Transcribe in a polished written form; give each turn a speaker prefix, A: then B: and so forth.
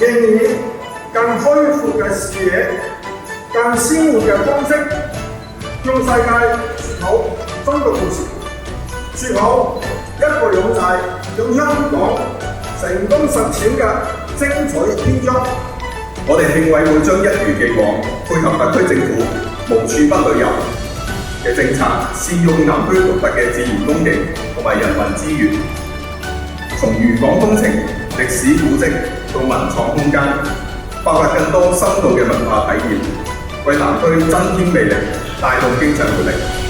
A: 建議更開闊嘅視野、更鮮活嘅方式，向世界説好中國故事，説好一國兩制向香港成功實踐嘅精彩篇章。
B: 我哋慶委會將一如既往配合特區政府無處不旅遊嘅政策，善用南區獨特嘅自然風景同埋人文資源，從漁港風情、歷史古蹟到文創空間，發掘更多深度嘅文化體驗，為南區增添魅力，帶動經濟活力。